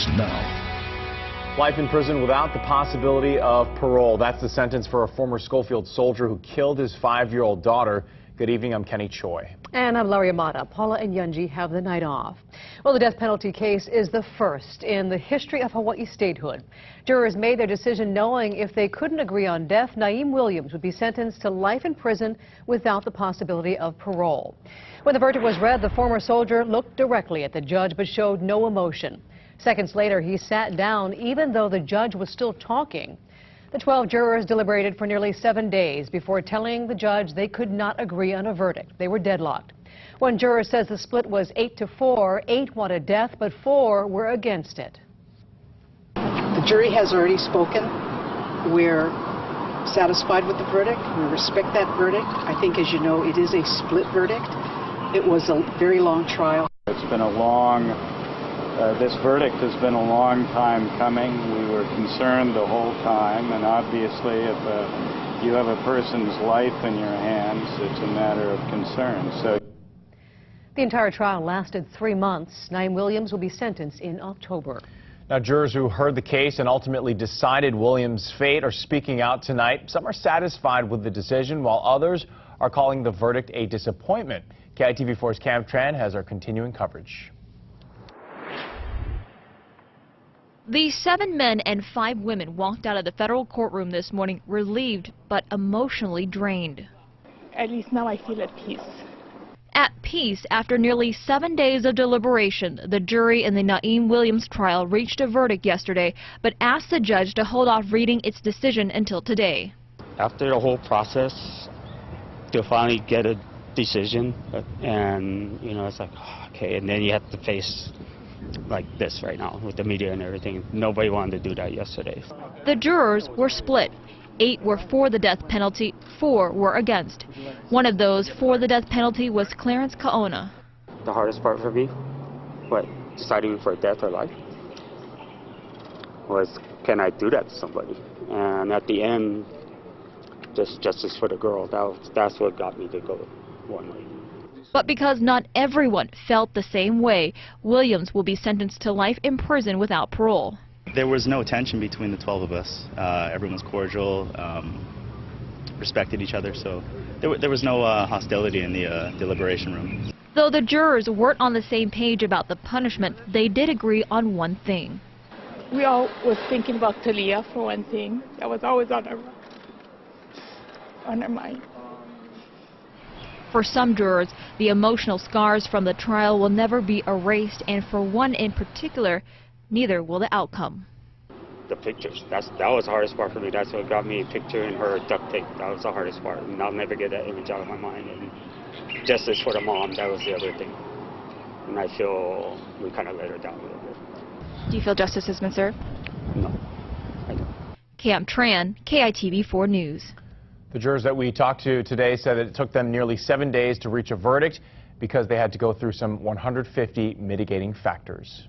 starts now. Life in prison without the possibility of parole. That's the sentence for a former Schofield soldier who killed his 5-year-old daughter. Good evening, I'm Kenny Choi. And I'm Larry Amata. Paula and Yunji have the night off. Well, the death penalty case is the first in the history of Hawaii statehood. Jurors made their decision knowing if they couldn't agree on death, Naeem Williams would be sentenced to life in prison without the possibility of parole. When the verdict was read, the former soldier looked directly at the judge but showed no emotion. Seconds later, he sat down even though the judge was still talking. The 12 jurors deliberated for nearly 7 days before telling the judge they could not agree on a verdict. They were deadlocked. One juror says the split was 8-4. 8 wanted death, but 4 were against it. The jury has already spoken. We're satisfied with the verdict. We respect that verdict. I think, as you know, it is a split verdict. It was a very long trial. It's been a long this verdict has been a long time coming. We were concerned the whole time, and obviously if you have a person's life in your hands, it's a matter of concern. So the entire trial lasted 3 months. Naeem Williams will be sentenced in October. Now, jurors who heard the case and ultimately decided Williams' fate are speaking out tonight. Some are satisfied with the decision, while others are calling the verdict a disappointment. KITV4's Cam Tran has our continuing coverage. These 7 men and 5 women walked out of the federal courtroom this morning relieved but emotionally drained. At least now I feel at peace. At peace after nearly 7 days of deliberation, the jury in the Naeem Williams trial reached a verdict yesterday but asked the judge to hold off reading its decision until today. After the whole process, to finally get a decision, and it's like, okay, and then you have to face like this right now with the media and everything. Nobody wanted to do that yesterday. The jurors were split. 8 were for the death penalty, 4 were against. One of those for the death penalty was Clarence Kaona. The hardest part for me, deciding for death or life, was can I do that to somebody? And at the end, just justice for the girl. That's what got me to go one way. But because not everyone felt the same way, Williams will be sentenced to life in prison without parole. There was no tension between the 12 of us. Everyone was cordial, respected each other, so there was no hostility in the deliberation room. Though the jurors weren't on the same page about the punishment, they did agree on one thing. We all was thinking about Talia for one thing. That was always on our mind. For some jurors, the emotional scars from the trial will never be erased, and for one in particular, neither will the outcome. The pictures, that was the hardest part for me. That's what got me a picture in her duct tape. That was the hardest part, and I'll never get that image out of my mind. And justice for the mom, that was the other thing. And I feel we kind of let her down a little bit. Do you feel justice has been served? No, I don't. Cam Tran, KITV4 News. The jurors that we talked to today said that it took them nearly 7 days to reach a verdict because they had to go through some 150 mitigating factors.